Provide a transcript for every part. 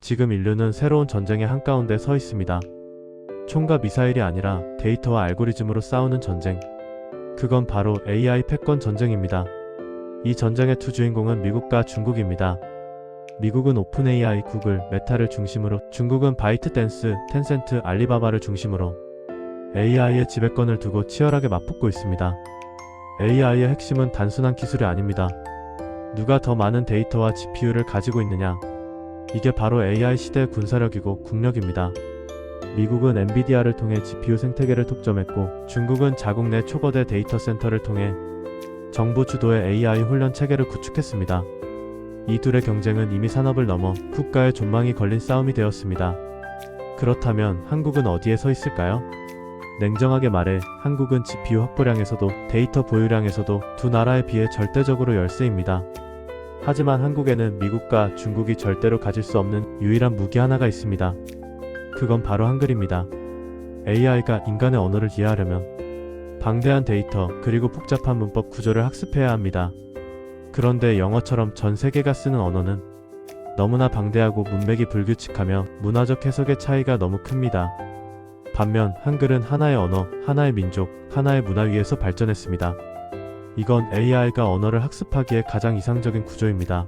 지금 인류는 새로운 전쟁의 한가운데 서 있습니다. 총과 미사일이 아니라 데이터와 알고리즘으로 싸우는 전쟁. 그건 바로 AI 패권 전쟁입니다. 이 전쟁의 두 주인공은 미국과 중국입니다. 미국은 오픈 AI, 구글, 메타를 중심으로, 중국은 바이트댄스, 텐센트, 알리바바를 중심으로 AI의 지배권을 두고 치열하게 맞붙고 있습니다. AI의 핵심은 단순한 기술이 아닙니다. 누가 더 많은 데이터와 GPU를 가지고 있느냐. 이게 바로 AI 시대의 군사력이고 국력입니다. 미국은 엔비디아를 통해 GPU 생태계를 독점했고, 중국은 자국 내 초거대 데이터 센터를 통해 정부 주도의 AI 훈련 체계를 구축했습니다. 이 둘의 경쟁은 이미 산업을 넘어 국가의 존망이 걸린 싸움이 되었습니다. 그렇다면 한국은 어디에 서 있을까요? 냉정하게 말해 한국은 GPU 확보량에서도 데이터 보유량에서도 두 나라에 비해 절대적으로 열세입니다. 하지만 한국에는 미국과 중국이 절대로 가질 수 없는 유일한 무기 하나가 있습니다. 그건 바로 한글입니다. AI가 인간의 언어를 이해하려면 방대한 데이터 그리고 복잡한 문법 구조를 학습해야 합니다. 그런데 영어처럼 전 세계가 쓰는 언어는 너무나 방대하고 문맥이 불규칙하며 문화적 해석의 차이가 너무 큽니다. 반면 한글은 하나의 언어, 하나의 민족, 하나의 문화 위에서 발전했습니다. 이건 AI가 언어를 학습하기에 가장 이상적인 구조입니다.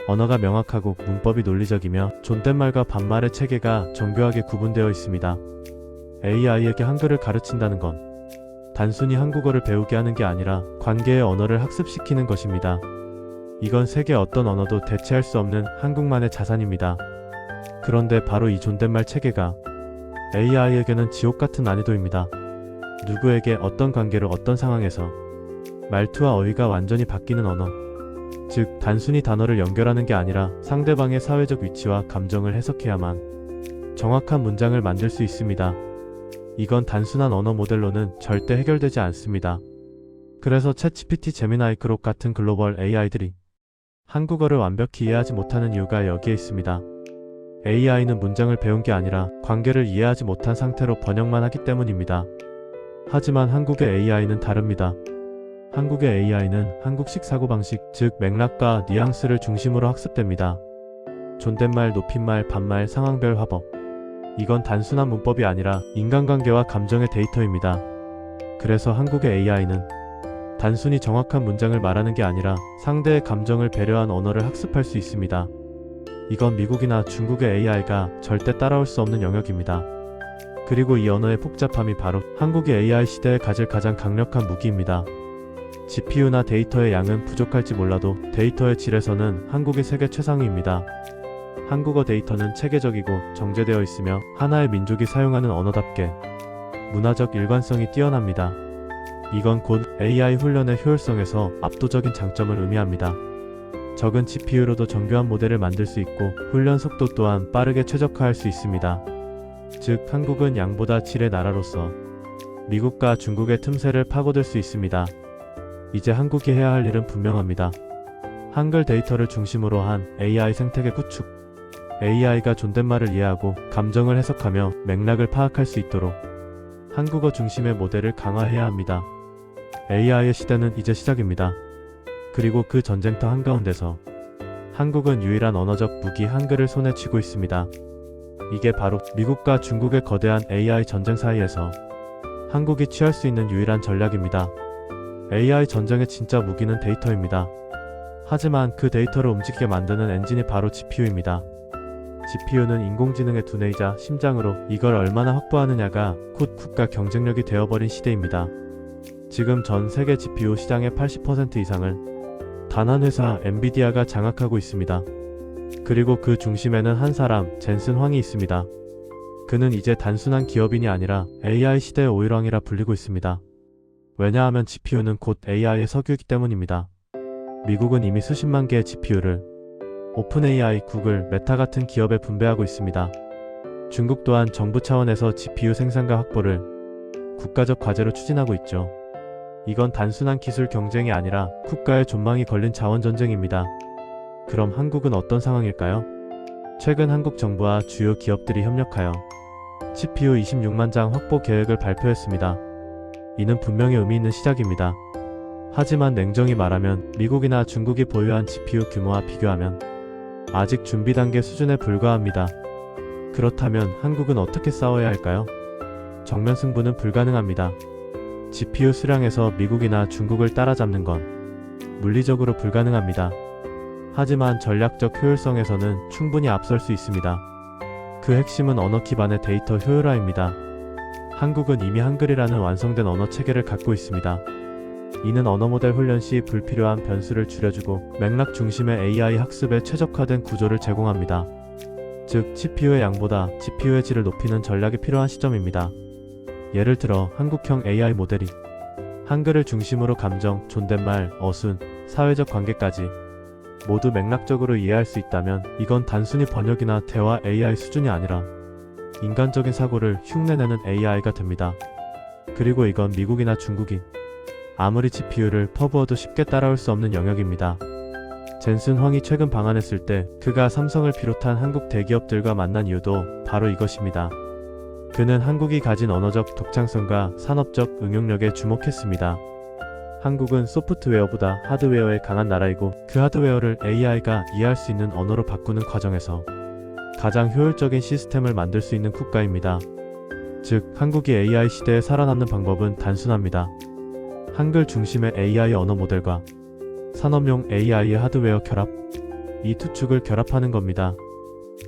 언어가 명확하고 문법이 논리적이며 존댓말과 반말의 체계가 정교하게 구분되어 있습니다. AI에게 한글을 가르친다는 건 단순히 한국어를 배우게 하는 게 아니라 관계의 언어를 학습시키는 것입니다. 이건 세계 어떤 언어도 대체할 수 없는 한국만의 자산입니다. 그런데 바로 이 존댓말 체계가 AI에게는 지옥 같은 난이도입니다. 누구에게 어떤 관계로 어떤 상황에서 말투와 어휘가 완전히 바뀌는 언어. 즉, 단순히 단어를 연결하는 게 아니라 상대방의 사회적 위치와 감정을 해석해야만 정확한 문장을 만들 수 있습니다. 이건 단순한 언어 모델로는 절대 해결되지 않습니다. 그래서 챗GPT, 제미나이, 그록 같은 글로벌 AI들이 한국어를 완벽히 이해하지 못하는 이유가 여기에 있습니다. AI는 문장을 배운 게 아니라 관계를 이해하지 못한 상태로 번역만 하기 때문입니다. 하지만 한국의 AI는 다릅니다. 한국의 AI는 한국식 사고방식, 즉 맥락과 뉘앙스를 중심으로 학습됩니다. 존댓말, 높임말, 반말, 상황별 화법. 이건 단순한 문법이 아니라 인간관계와 감정의 데이터입니다. 그래서 한국의 AI는 단순히 정확한 문장을 말하는 게 아니라 상대의 감정을 배려한 언어를 학습할 수 있습니다. 이건 미국이나 중국의 AI가 절대 따라올 수 없는 영역입니다. 그리고 이 언어의 복잡함이 바로 한국의 AI 시대에 가질 가장 강력한 무기입니다. GPU나 데이터의 양은 부족할지 몰라도 데이터의 질에서는 한국이 세계 최상위입니다. 한국어 데이터는 체계적이고 정제되어 있으며 하나의 민족이 사용하는 언어답게 문화적 일관성이 뛰어납니다. 이건 곧 AI 훈련의 효율성에서 압도적인 장점을 의미합니다. 적은 GPU로도 정교한 모델을 만들 수 있고 훈련 속도 또한 빠르게 최적화할 수 있습니다. 즉, 한국은 양보다 질의 나라로서 미국과 중국의 틈새를 파고들 수 있습니다. 이제 한국이 해야 할 일은 분명합니다. 한글 데이터를 중심으로 한 AI 생태계 구축. AI가 존댓말을 이해하고 감정을 해석하며 맥락을 파악할 수 있도록 한국어 중심의 모델을 강화해야 합니다. AI의 시대는 이제 시작입니다. 그리고 그 전쟁터 한가운데서 한국은 유일한 언어적 무기 한글을 손에 쥐고 있습니다. 이게 바로 미국과 중국의 거대한 AI 전쟁 사이에서 한국이 취할 수 있는 유일한 전략입니다. AI 전쟁의 진짜 무기는 데이터입니다. 하지만 그 데이터를 움직이게 만드는 엔진이 바로 GPU입니다. GPU는 인공지능의 두뇌이자 심장으로 이걸 얼마나 확보하느냐가 곧 국가 경쟁력이 되어버린 시대입니다. 지금 전 세계 GPU 시장의 80% 이상을 단 한 회사 엔비디아가 장악하고 있습니다. 그리고 그 중심에는 한 사람, 젠슨 황이 있습니다. 그는 이제 단순한 기업인이 아니라 AI 시대의 오일왕이라 불리고 있습니다. 왜냐하면 GPU는 곧 AI의 석유이기 때문입니다. 미국은 이미 수십만 개의 GPU를 오픈 AI, 구글, 메타 같은 기업에 분배하고 있습니다. 중국 또한 정부 차원에서 GPU 생산과 확보를 국가적 과제로 추진하고 있죠. 이건 단순한 기술 경쟁이 아니라 국가의 존망이 걸린 자원 전쟁입니다. 그럼 한국은 어떤 상황일까요? 최근 한국 정부와 주요 기업들이 협력하여 GPU 26만 장 확보 계획을 발표했습니다. 이는 분명히 의미 있는 시작입니다. 하지만 냉정히 말하면 미국이나 중국이 보유한 GPU 규모와 비교하면 아직 준비 단계 수준에 불과합니다. 그렇다면 한국은 어떻게 싸워야 할까요? 정면 승부는 불가능합니다. GPU 수량에서 미국이나 중국을 따라잡는 건 물리적으로 불가능합니다. 하지만 전략적 효율성에서는 충분히 앞설 수 있습니다. 그 핵심은 언어 기반의 데이터 효율화입니다. 한국은 이미 한글이라는 완성된 언어 체계를 갖고 있습니다. 이는 언어 모델 훈련 시 불필요한 변수를 줄여주고 맥락 중심의 AI 학습에 최적화된 구조를 제공합니다. 즉, CPU의 양보다 GPU의 질을 높이는 전략이 필요한 시점입니다. 예를 들어 한국형 AI 모델이 한글을 중심으로 감정, 존댓말, 어순, 사회적 관계까지 모두 맥락적으로 이해할 수 있다면 이건 단순히 번역이나 대화 AI 수준이 아니라 인간적인 사고를 흉내내는 AI가 됩니다. 그리고 이건 미국이나 중국이 아무리 GPU를 퍼부어도 쉽게 따라올 수 없는 영역입니다. 젠슨 황이 최근 방한했을 때 그가 삼성을 비롯한 한국 대기업들과 만난 이유도 바로 이것입니다. 그는 한국이 가진 언어적 독창성과 산업적 응용력에 주목했습니다. 한국은 소프트웨어보다 하드웨어에 강한 나라이고 그 하드웨어를 AI가 이해할 수 있는 언어로 바꾸는 과정에서 가장 효율적인 시스템을 만들 수 있는 국가입니다. 즉, 한국이 AI 시대에 살아남는 방법은 단순합니다. 한글 중심의 AI 언어 모델과 산업용 AI의 하드웨어 결합, 이 두 축을 결합하는 겁니다.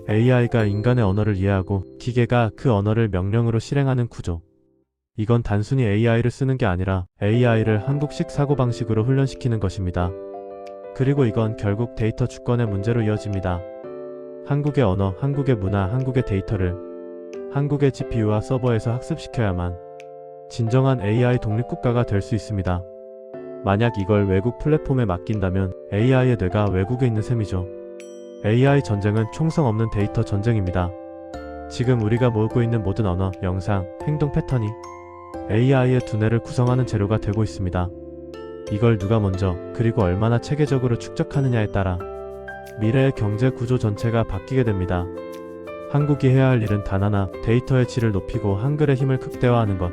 AI가 인간의 언어를 이해하고 기계가 그 언어를 명령으로 실행하는 구조. 이건 단순히 AI를 쓰는 게 아니라 AI를 한국식 사고방식으로 훈련시키는 것입니다. 그리고 이건 결국 데이터 주권의 문제로 이어집니다. 한국의 언어, 한국의 문화, 한국의 데이터를 한국의 GPU와 서버에서 학습시켜야만 진정한 AI 독립국가가 될 수 있습니다. 만약 이걸 외국 플랫폼에 맡긴다면 AI의 뇌가 외국에 있는 셈이죠. AI 전쟁은 총성 없는 데이터 전쟁입니다. 지금 우리가 모으고 있는 모든 언어, 영상, 행동 패턴이 AI의 두뇌를 구성하는 재료가 되고 있습니다. 이걸 누가 먼저 그리고 얼마나 체계적으로 축적하느냐에 따라 미래의 경제 구조 전체가 바뀌게 됩니다. 한국이 해야 할 일은 단 하나, 데이터의 질을 높이고 한글의 힘을 극대화하는 것.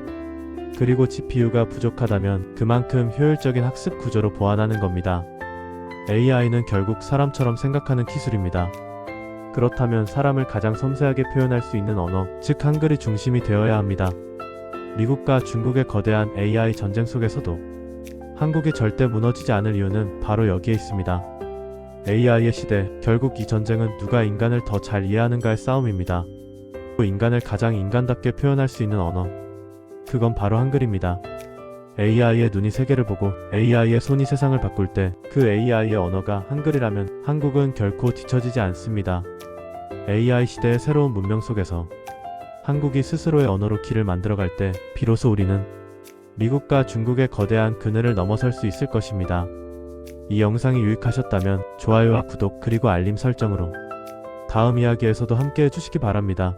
그리고 GPU가 부족하다면 그만큼 효율적인 학습 구조로 보완하는 겁니다. AI는 결국 사람처럼 생각하는 기술입니다. 그렇다면 사람을 가장 섬세하게 표현할 수 있는 언어, 즉 한글이 중심이 되어야 합니다. 미국과 중국의 거대한 AI 전쟁 속에서도 한국이 절대 무너지지 않을 이유는 바로 여기에 있습니다. AI의 시대, 결국 이 전쟁은 누가 인간을 더 잘 이해하는가의 싸움입니다. 인간을 가장 인간답게 표현할 수 있는 언어, 그건 바로 한글입니다. AI의 눈이 세계를 보고 AI의 손이 세상을 바꿀 때 그 AI의 언어가 한글이라면 한국은 결코 뒤처지지 않습니다. AI 시대의 새로운 문명 속에서 한국이 스스로의 언어로 길을 만들어갈 때 비로소 우리는 미국과 중국의 거대한 그늘을 넘어설 수 있을 것입니다. 이 영상이 유익하셨다면 좋아요와 구독 그리고 알림 설정으로 다음 이야기에서도 함께 해주시기 바랍니다.